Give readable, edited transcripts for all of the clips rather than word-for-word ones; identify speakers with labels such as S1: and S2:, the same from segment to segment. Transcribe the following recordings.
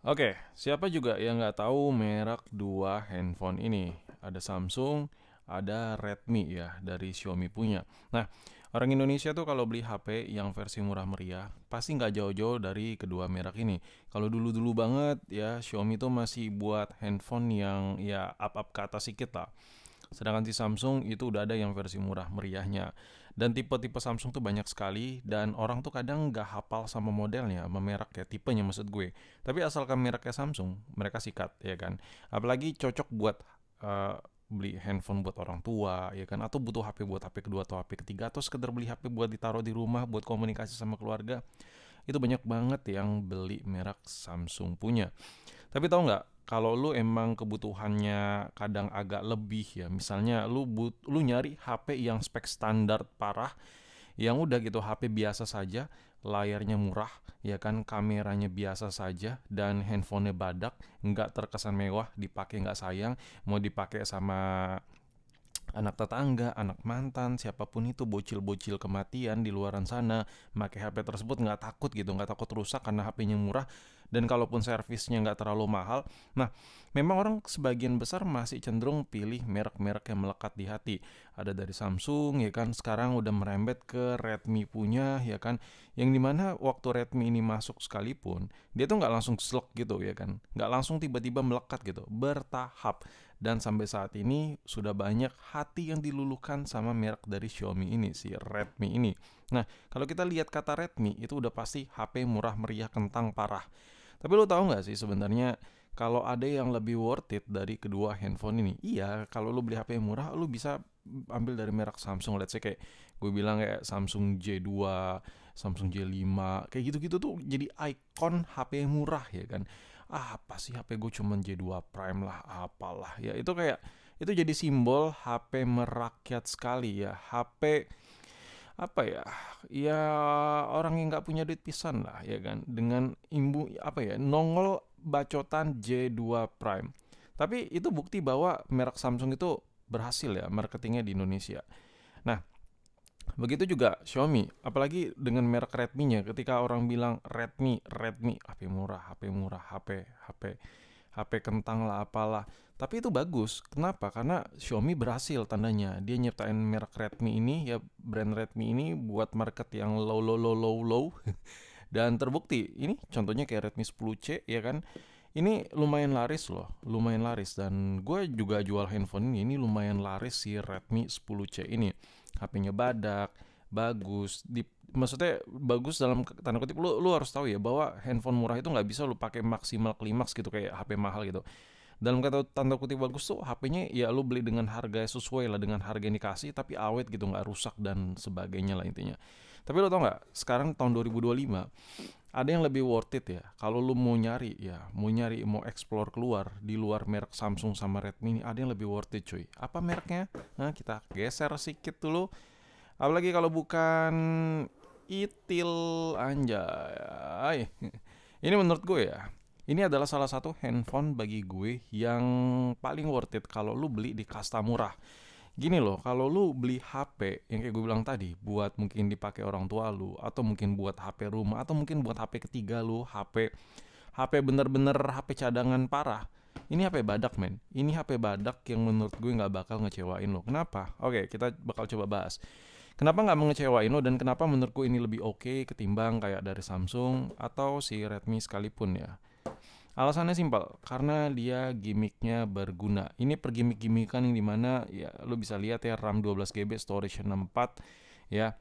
S1: Oke, siapa juga yang nggak tahu merek dua handphone ini? Ada Samsung, ada Redmi ya dari Xiaomi punya. Nah, orang Indonesia tuh kalau beli HP yang versi murah meriah, pasti nggak jauh-jauh dari kedua merek ini. Kalau dulu-dulu banget ya, Xiaomi tuh masih buat handphone yang ya up-up ke atas sedikit lah. Sedangkan si Samsung itu udah ada yang versi murah meriahnya. Dan tipe-tipe Samsung tuh banyak sekali dan orang tuh kadang nggak hafal sama modelnya, sama merek ya, tipenya maksud gue. Tapi asalkan mereknya Samsung, mereka sikat ya kan. Apalagi cocok buat eh, beli handphone buat orang tua ya kan, atau butuh HP buat HP kedua atau HP ketiga, atau sekedar beli HP buat ditaruh di rumah buat komunikasi sama keluarga. Itu banyak banget yang beli merek Samsung punya. Tapi tahu nggak, kalau lu emang kebutuhannya kadang agak lebih ya, misalnya lu nyari HP yang spek standar parah, yang udah gitu HP biasa saja, layarnya murah, ya kan, kameranya biasa saja, dan handphonenya badak, nggak terkesan mewah, dipakai nggak sayang, mau dipakai sama anak tetangga, anak mantan, siapapun itu, bocil-bocil kematian di luaran sana, pakai HP tersebut nggak takut gitu, nggak takut rusak karena HP-nya murah, dan kalaupun servisnya nggak terlalu mahal. Nah, memang orang sebagian besar masih cenderung pilih merek-merek yang melekat di hati. Ada dari Samsung, ya kan, sekarang udah merembet ke Redmi punya, ya kan, yang dimana waktu Redmi ini masuk sekalipun, dia tuh nggak langsung slek gitu, ya kan, nggak langsung tiba-tiba melekat gitu, bertahap. Dan sampai saat ini sudah banyak hati yang diluluhkan sama merek dari Xiaomi ini, si Redmi ini. Nah, kalau kita lihat kata Redmi, itu udah pasti HP murah meriah kentang parah. Tapi lo tahu nggak sih sebenarnya kalau ada yang lebih worth it dari kedua handphone ini? Iya, kalau lo beli HP yang murah, lo bisa ambil dari merek Samsung. Let's say kayak gue bilang kayak Samsung J2, Samsung J5, kayak gitu-gitu tuh jadi ikon HP yang murah ya kan. Apa sih HP gue cuman J2 Prime lah, apalah. Ya itu kayak itu jadi simbol HP merakyat sekali ya. HP apa ya, ya orang yang nggak punya duit pisan lah ya kan, dengan apa ya, nongol bacotan J2 Prime. Tapi itu bukti bahwa merek Samsung itu berhasil ya marketingnya di Indonesia. Nah, begitu juga Xiaomi, apalagi dengan merek Redmi-nya. Ketika orang bilang Redmi, Redmi, HP murah, HP murah, HP kentang lah apalah. Tapi itu bagus. Kenapa? Karena Xiaomi berhasil tandanya. Dia nyiptain merek Redmi ini, ya brand Redmi ini buat market yang low low low low low. Dan terbukti, ini contohnya kayak Redmi 10C ya kan. Ini lumayan laris loh, lumayan laris. Dan gue juga jual handphone ini lumayan laris si Redmi 10C ini. HP-nya badak, bagus. Maksudnya bagus dalam tanda kutip, lu harus tahu ya bahwa handphone murah itu nggak bisa lu pakai maksimal klimaks gitu kayak HP mahal gitu. Dalam kata tanda kutip bagus tuh HP-nya ya lu beli dengan harga sesuai lah dengan harga yang dikasih, tapi awet gitu, nggak rusak dan sebagainya lah intinya. Tapi lo tau nggak, sekarang tahun 2025 ada yang lebih worth it ya. Kalau lu mau nyari ya, mau explore keluar di luar merek Samsung sama Redmi ini, ada yang lebih worth it cuy. Apa mereknya? Nah, kita geser sedikit dulu. Apalagi kalau bukan Itil, anjay. Ini menurut gue ya, ini adalah salah satu handphone bagi gue yang paling worth it kalau lu beli di kasta murah. Gini loh, kalau lu beli HP yang kayak gue bilang tadi, buat mungkin dipakai orang tua lu, atau mungkin buat HP rumah, atau mungkin buat HP ketiga lu, HP bener-bener HP cadangan parah. Ini HP badak men. Ini HP badak yang menurut gue nggak bakal ngecewain lo. Kenapa? Oke, kita bakal coba bahas. Kenapa nggak mengecewain lo, dan kenapa menurutku ini lebih oke ketimbang kayak dari Samsung atau si Redmi sekalipun ya. Alasannya simpel, karena dia gimmicknya berguna. Ini per gimmick-gimmickan yang dimana ya lo bisa lihat ya, RAM 12 GB, storage 64 ya.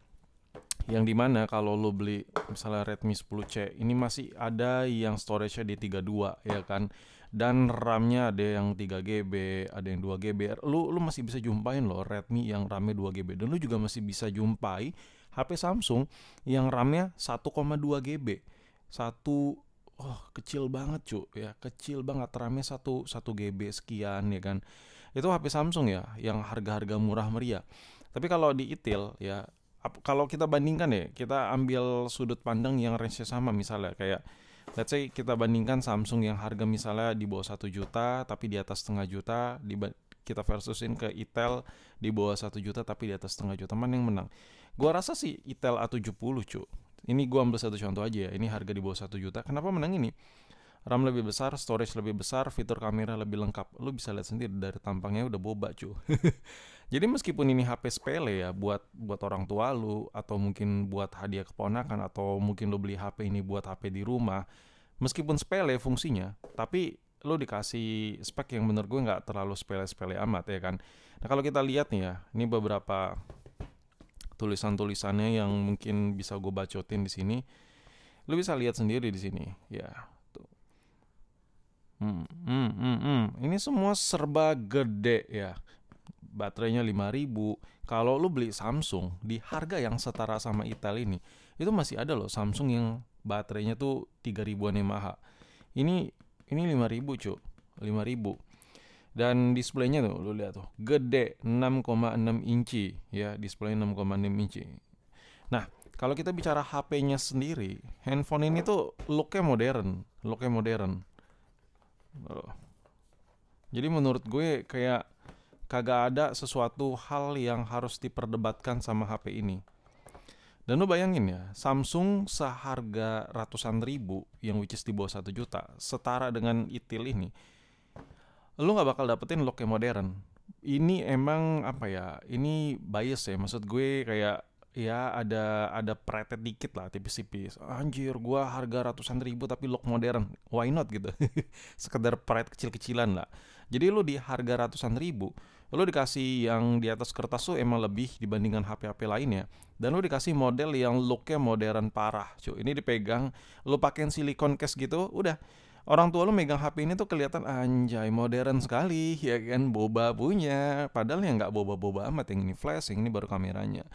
S1: Yang dimana kalau lo beli misalnya Redmi 10C, ini masih ada yang storage-nya di 32 ya kan. Dan RAM-nya ada yang 3 GB, ada yang 2 GB. Lu masih bisa jumpain loh Redmi yang RAM-nya 2 GB, dan lu juga masih bisa jumpai HP Samsung yang RAM-nya 1,2 GB. Satu Oh, kecil banget cu ya, kecil banget, RAM-nya 1 GB sekian ya kan. Itu HP Samsung ya, yang harga-harga murah meriah. Tapi kalau di Itil ya, kalau kita bandingkan ya, kita ambil sudut pandang yang range-nya sama, misalnya kayak let's say kita bandingkan Samsung yang harga misalnya di bawah 1 juta tapi di atas setengah juta, kita versusin ke Itel di bawah 1 juta tapi di atas setengah juta, mana yang menang? Gua rasa sih Itel A70 cu. Ini gua ambil satu contoh aja ya, ini harga di bawah 1 juta. Kenapa menang ini? RAM lebih besar, storage lebih besar, fitur kamera lebih lengkap. Lu bisa lihat sendiri dari tampangnya udah boba cu. Jadi meskipun ini HP sepele ya buat buat orang tua lu atau mungkin buat hadiah keponakan atau mungkin lu beli HP ini buat HP di rumah, meskipun sepele fungsinya, tapi lu dikasih spek yang menurut gue nggak terlalu sepele-sepele amat ya kan. Nah kalau kita lihat nih ya, ini beberapa tulisan-tulisannya yang mungkin bisa gue bacotin di sini. Lu bisa lihat sendiri di sini, ya. Tuh. Ini semua serba gede ya. Baterainya 5.000. Kalau lu beli Samsung di harga yang setara sama Itel itu masih ada loh Samsung yang baterainya tuh 3.000-an mAh. Ini 5.000, Cuk. 5.000. Dan displaynya tuh lu lihat tuh, gede 6,6 inci ya, display 6,6 inci. Nah, kalau kita bicara HP-nya sendiri, handphone ini tuh looknya modern. Jadi menurut gue kayak kagak ada sesuatu hal yang harus diperdebatkan sama HP ini. Dan lu bayangin ya, Samsung seharga ratusan ribu, yang which is di bawah 1 juta, setara dengan Itel ini, lu gak bakal dapetin look yang modern. Ini emang apa ya, ini bias ya, maksud gue kayak ya ada pretet dikit lah, tipis-tipis. Anjir, gua harga ratusan ribu tapi look modern, why not gitu. Sekedar pret kecil-kecilan lah. Jadi lu di harga ratusan ribu, lu dikasih yang di atas kertas tuh emang lebih dibandingkan HP-HP lainnya. Dan lu dikasih model yang looknya modern parah. Cuy, ini dipegang, lu pakein silikon case gitu, udah. Orang tua lu megang HP ini tuh kelihatan anjay modern sekali, ya kan, boba punya. Padahal yang nggak boba-boba amat, yang ini flash, yang ini baru kameranya.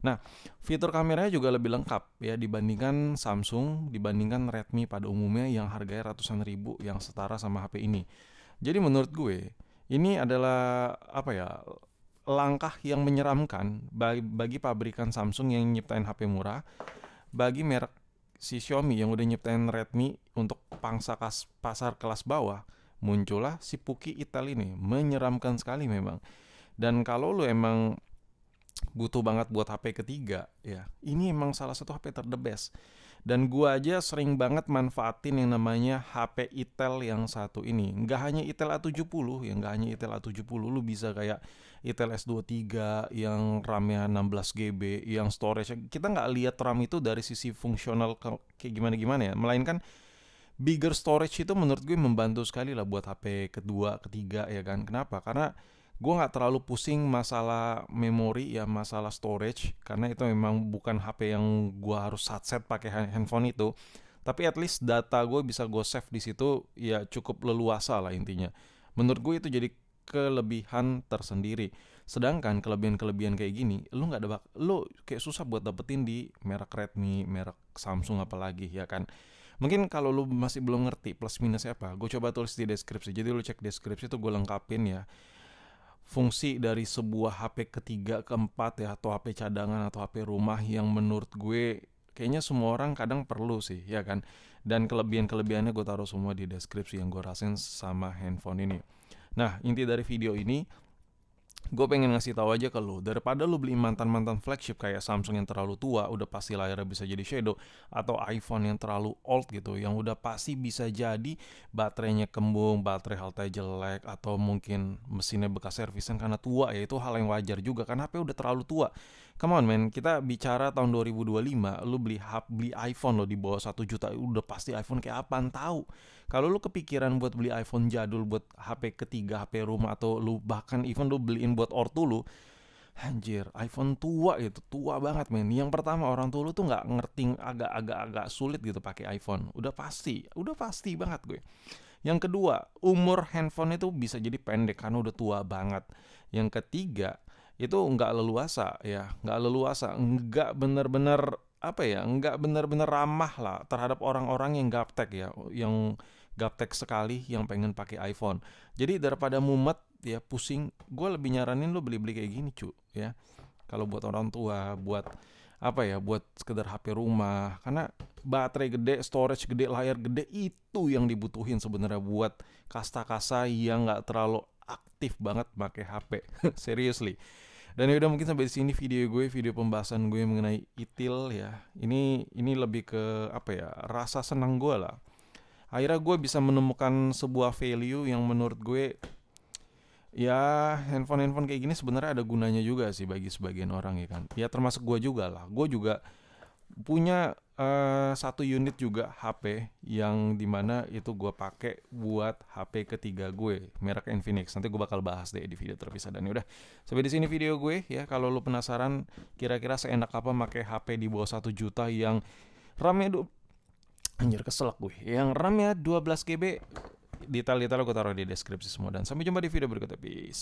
S1: Nah, fitur kameranya juga lebih lengkap ya dibandingkan Samsung, dibandingkan Redmi pada umumnya yang harganya ratusan ribu yang setara sama HP ini. Jadi menurut gue, ini adalah apa ya? Langkah yang menyeramkan bagi pabrikan Samsung yang nyiptain HP murah, bagi merek si Xiaomi yang udah nyiptain Redmi untuk pangsa pasar kelas bawah. Muncullah si Puki Itel ini, menyeramkan sekali memang. Dan kalau lu emang butuh banget buat HP ketiga ya, ini emang salah satu HP ter the best. Dan gua aja sering banget manfaatin yang namanya HP Itel yang satu ini. Nggak hanya Itel A70 ya, nggak hanya Itel A70, lu bisa kayak Itel S23 yang RAM-nya 16 GB, yang storage. Kita nggak lihat RAM itu dari sisi fungsional kayak gimana-gimana ya, melainkan bigger storage itu menurut gue membantu sekali lah buat HP kedua, ketiga ya kan. Kenapa? Karena gue nggak terlalu pusing masalah memori ya, masalah storage, karena itu memang bukan HP yang gue harus satset pakai handphone itu. Tapi at least data gue bisa gue save di situ ya, cukup leluasa lah intinya. Menurut gue itu jadi kelebihan tersendiri. Sedangkan kelebihan-kelebihan kayak gini, lu kayak susah buat dapetin di merek Redmi, merek Samsung apalagi ya kan. Mungkin kalau lu masih belum ngerti plus minusnya apa, gue coba tulis di deskripsi. Jadi lu cek deskripsi itu gue lengkapin ya fungsi dari sebuah HP ketiga, keempat ya, atau HP cadangan atau HP rumah yang menurut gue kayaknya semua orang kadang perlu sih ya kan. Dan kelebihan-kelebihannya gue taruh semua di deskripsi yang gue rasain sama handphone ini. Nah, inti dari video ini gue pengen ngasih tahu aja ke lu, daripada lu beli mantan-mantan flagship kayak Samsung yang terlalu tua, udah pasti layarnya bisa jadi shadow, atau iPhone yang terlalu old gitu, yang udah pasti bisa jadi baterainya kembung, baterai health-nya jelek, atau mungkin mesinnya bekas servisan karena tua ya, itu hal yang wajar juga kan HP udah terlalu tua. Come on man, kita bicara tahun 2025, lu beli iPhone lo di bawah 1 juta, udah pasti iPhone kayak apaan tahu. Kalau lu kepikiran buat beli iPhone jadul buat HP ketiga, HP rumah, atau lu bahkan even lu beliin buat ortu lu, anjir, iPhone tua gitu, tua banget men. Yang pertama orang tua lu tuh nggak ngerti, agak sulit gitu pakai iPhone. Udah pasti banget gue. Yang kedua, umur handphone itu bisa jadi pendek karena udah tua banget. Yang ketiga, itu nggak leluasa ya, nggak bener-bener apa ya, nggak bener-bener ramah lah terhadap orang-orang yang gaptek ya, yang gaptek sekali yang pengen pakai iPhone. Jadi daripada mumet ya pusing, gue lebih nyaranin lo beli-beli kayak gini cu ya. Kalau buat orang tua, buat apa ya, buat sekedar HP rumah, karena baterai gede, storage gede, layar gede itu yang dibutuhin sebenarnya buat kasta-kasta yang nggak terlalu aktif banget pakai HP. Seriously. Dan ya udah, mungkin sampai di sini video pembahasan gue mengenai Itel ya. Ini lebih ke apa ya, rasa senang gue lah. akhirnya gue bisa menemukan sebuah value yang menurut gue, ya handphone kayak gini sebenarnya ada gunanya juga sih bagi sebagian orang ya kan. Ya termasuk gue juga lah. Gue juga punya satu unit juga HP yang dimana itu gue pakai buat HP ketiga gue, merek Infinix. Nanti gue bakal bahas deh di video terpisah. Dan udah, sampai di sini video gue ya. Kalau lu penasaran kira-kira seenak apa pakai HP di bawah 1 juta yang RAM-nya anjir keselak gue, yang RAM-nya 12 GB, detail-detail gue taruh di deskripsi semua. Dan sampai jumpa di video berikutnya, peace.